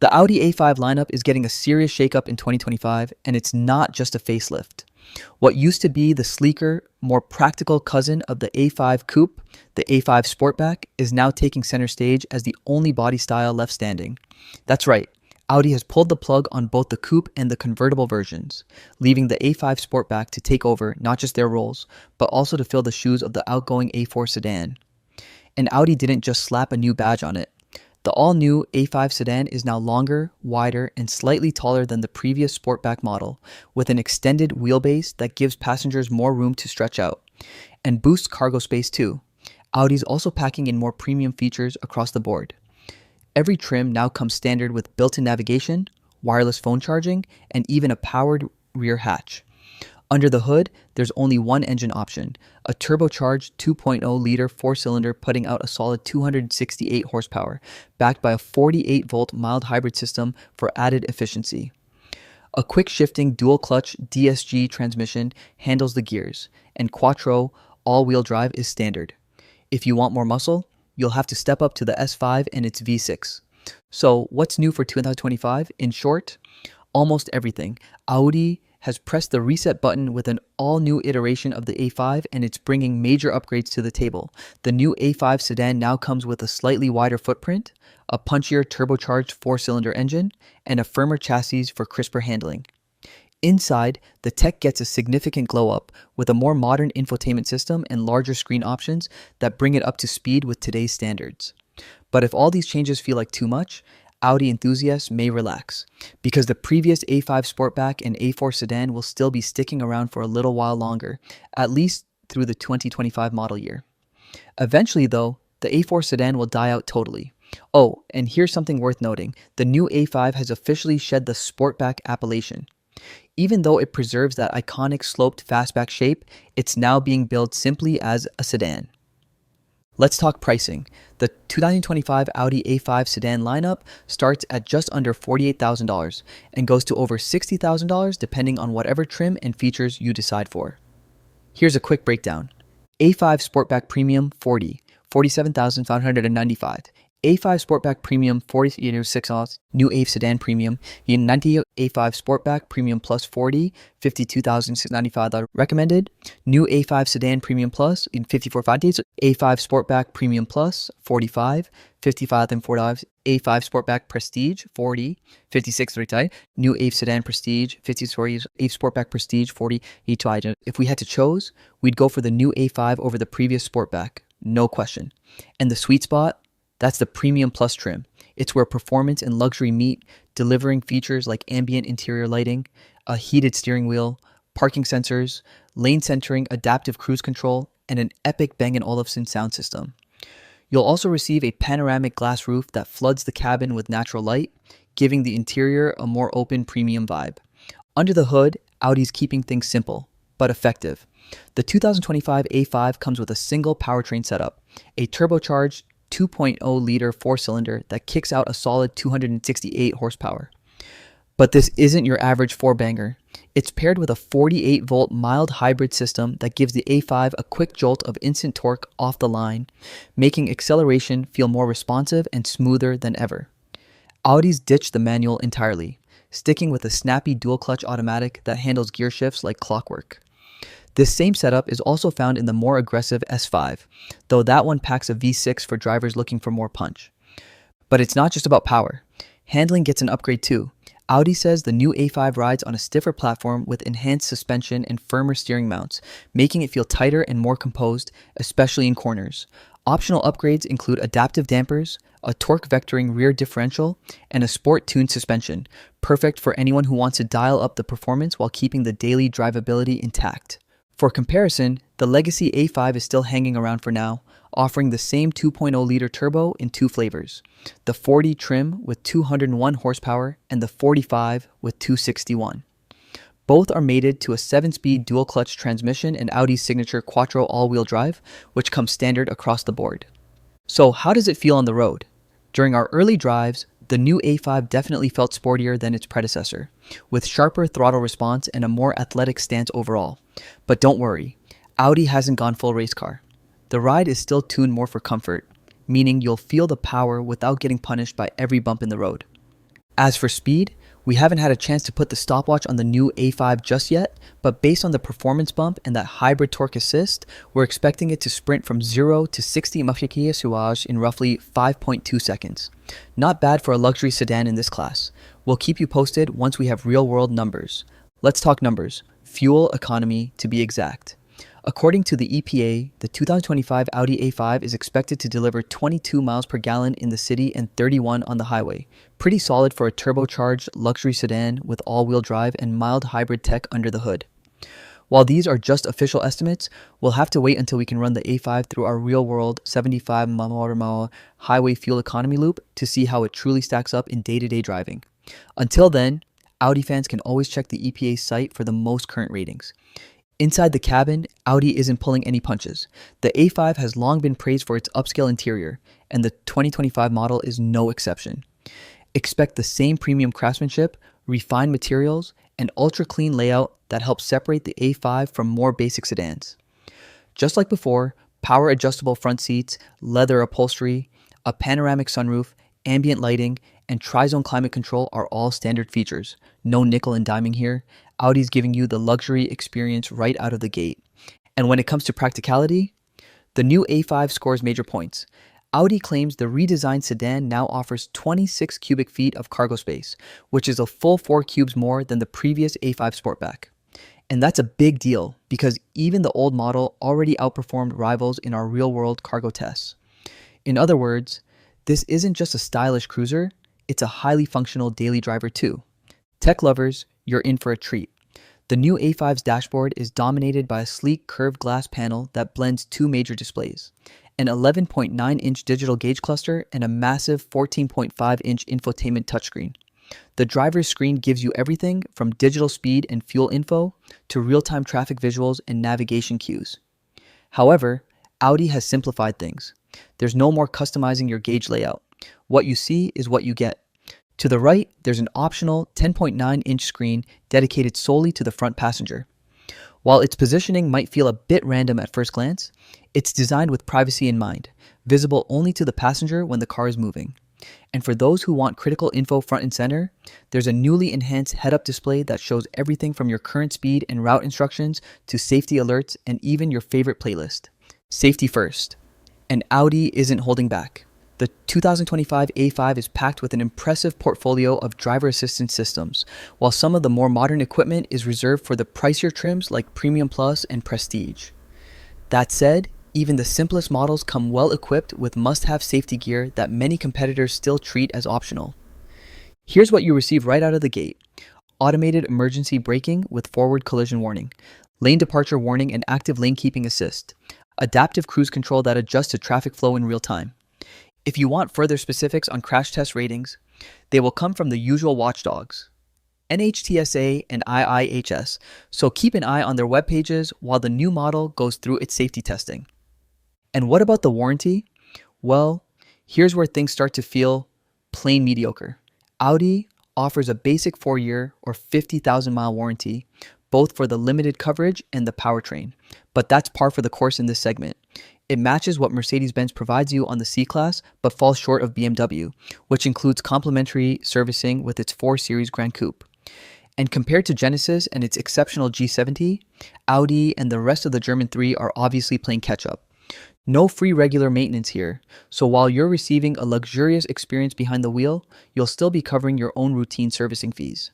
The Audi A5 lineup is getting a serious shakeup in 2025, and it's not just a facelift. What used to be the sleeker, more practical cousin of the A5 Coupe, the A5 Sportback, is now taking center stage as the only body style left standing. That's right, Audi has pulled the plug on both the coupe and the convertible versions, leaving the A5 Sportback to take over not just their roles, but also to fill the shoes of the outgoing A4 sedan. And Audi didn't just slap a new badge on it. The all-new A5 sedan is now longer, wider, and slightly taller than the previous Sportback model, with an extended wheelbase that gives passengers more room to stretch out, and boosts cargo space too. Audi's also packing in more premium features across the board. Every trim now comes standard with built-in navigation, wireless phone charging, and even a powered rear hatch. Under the hood, there's only one engine option, a turbocharged 2.0-liter four-cylinder putting out a solid 268 horsepower, backed by a 48-volt mild hybrid system for added efficiency. A quick-shifting dual-clutch DSG transmission handles the gears, and Quattro all-wheel drive is standard. If you want more muscle, you'll have to step up to the S5 and its V6. So, what's new for 2025? In short, almost everything. Audi has pressed the reset button with an all-new iteration of the A5, and it's bringing major upgrades to the table. The new A5 sedan now comes with a slightly wider footprint, a punchier turbocharged four-cylinder engine, and a firmer chassis for crisper handling. Inside, the tech gets a significant glow-up with a more modern infotainment system and larger screen options that bring it up to speed with today's standards. But if all these changes feel like too much, Audi enthusiasts may relax, because the previous A5 Sportback and A4 sedan will still be sticking around for a little while longer, at least through the 2025 model year. Eventually, though, the A4 sedan will die out totally. Oh, and here's something worth noting. The new A5 has officially shed the Sportback appellation. Even though it preserves that iconic sloped fastback shape, it's now being billed simply as a sedan. Let's talk pricing. The 2025 Audi A5 sedan lineup starts at just under $48,000 and goes to over $60,000 depending on whatever trim and features you decide for. Here's a quick breakdown. A5 Sportback Premium 40, $47,595. A5 Sportback Premium 46 new A5 Sedan Premium 90 A5 Sportback Premium Plus 40 $52,695 recommended. New A5 Sedan Premium Plus in 54 days. A5 Sportback Premium Plus 45 $55,004. A5 Sportback Prestige 40 56 retail. New A5 Sedan Prestige 50 stories. A5 Sportback Prestige 40 each item. If we had to choose, we'd go for the new A5 over the previous Sportback, no question. And the sweet spot, that's the Premium Plus trim. It's where performance and luxury meet, delivering features like ambient interior lighting, a heated steering wheel, parking sensors, lane centering, adaptive cruise control, and an epic Bang & Olufsen sound system. You'll also receive a panoramic glass roof that floods the cabin with natural light, giving the interior a more open premium vibe. Under the hood, Audi's keeping things simple, but effective. The 2025 A5 comes with a single powertrain setup, a turbocharged 2.0-liter four-cylinder that kicks out a solid 268 horsepower. But this isn't your average four-banger. It's paired with a 48-volt mild hybrid system that gives the A5 a quick jolt of instant torque off the line, making acceleration feel more responsive and smoother than ever. Audi's ditched the manual entirely, sticking with a snappy dual-clutch automatic that handles gear shifts like clockwork. This same setup is also found in the more aggressive S5, though that one packs a V6 for drivers looking for more punch. But it's not just about power. Handling gets an upgrade too. Audi says the new A5 rides on a stiffer platform with enhanced suspension and firmer steering mounts, making it feel tighter and more composed, especially in corners. Optional upgrades include adaptive dampers, a torque vectoring rear differential, and a sport-tuned suspension, perfect for anyone who wants to dial up the performance while keeping the daily drivability intact. For comparison, the legacy A5 is still hanging around for now, offering the same 2.0-liter turbo in two flavors, the 40 trim with 201 horsepower and the 45 with 261. Both are mated to a 7-speed dual-clutch transmission and Audi's signature Quattro all-wheel drive, which comes standard across the board. So how does it feel on the road? During our early drives, the new A5 definitely felt sportier than its predecessor, with sharper throttle response and a more athletic stance overall. But don't worry, Audi hasn't gone full race car. The ride is still tuned more for comfort, meaning you'll feel the power without getting punished by every bump in the road. As for speed, we haven't had a chance to put the stopwatch on the new A5 just yet, but based on the performance bump and that hybrid torque assist, we're expecting it to sprint from 0 to 60 mph in roughly 5.2 seconds. Not bad for a luxury sedan in this class. We'll keep you posted once we have real-world numbers. Let's talk numbers. Fuel economy to be exact. According to the EPA, the 2025 Audi A5 is expected to deliver 22 miles per gallon in the city and 31 on the highway. Pretty solid for a turbocharged luxury sedan with all-wheel drive and mild hybrid tech under the hood. While these are just official estimates, we'll have to wait until we can run the A5 through our real-world 75 mph highway fuel economy loop to see how it truly stacks up in day-to-day driving. Until then, Audi fans can always check the EPA's site for the most current ratings. Inside the cabin, Audi isn't pulling any punches. The A5 has long been praised for its upscale interior, and the 2025 model is no exception. Expect the same premium craftsmanship, refined materials, and ultra-clean layout that helps separate the A5 from more basic sedans. Just like before, power-adjustable front seats, leather upholstery, a panoramic sunroof, ambient lighting, and tri-zone climate control are all standard features. No nickel and diming here. Audi's giving you the luxury experience right out of the gate. And when it comes to practicality, the new A5 scores major points. Audi claims the redesigned sedan now offers 26 cubic feet of cargo space, which is a full 4 cubes more than the previous A5 Sportback. And that's a big deal because even the old model already outperformed rivals in our real-world cargo tests. In other words, this isn't just a stylish cruiser, it's a highly functional daily driver too. Tech lovers, you're in for a treat. The new A5's dashboard is dominated by a sleek curved glass panel that blends two major displays, an 11.9-inch digital gauge cluster and a massive 14.5-inch infotainment touchscreen. The driver's screen gives you everything from digital speed and fuel info to real-time traffic visuals and navigation cues. However, Audi has simplified things. There's no more customizing your gauge layout. What you see is what you get. To the right, there's an optional 10.9-inch screen dedicated solely to the front passenger. While its positioning might feel a bit random at first glance, it's designed with privacy in mind, visible only to the passenger when the car is moving. And for those who want critical info front and center, there's a newly enhanced head-up display that shows everything from your current speed and route instructions to safety alerts and even your favorite playlist. Safety first. And Audi isn't holding back. The 2025 A5 is packed with an impressive portfolio of driver assistance systems, while some of the more modern equipment is reserved for the pricier trims like Premium Plus and Prestige. That said, even the simplest models come well equipped with must-have safety gear that many competitors still treat as optional. Here's what you receive right out of the gate. Automated emergency braking with forward collision warning, lane departure warning and active lane keeping assist, adaptive cruise control that adjusts to traffic flow in real time. If you want further specifics on crash test ratings, they will come from the usual watchdogs, NHTSA and IIHS, so keep an eye on their web pages while the new model goes through its safety testing. And what about the warranty? Well, here's where things start to feel plain mediocre. Audi offers a basic 4-year or 50,000-mile warranty, both for the limited coverage and the powertrain, but that's par for the course in this segment. It matches what Mercedes-Benz provides you on the C-Class, but falls short of BMW, which includes complimentary servicing with its 4 Series Gran Coupe. And compared to Genesis and its exceptional G70, Audi and the rest of the German 3 are obviously playing catch-up. No free regular maintenance here, so while you're receiving a luxurious experience behind the wheel, you'll still be covering your own routine servicing fees.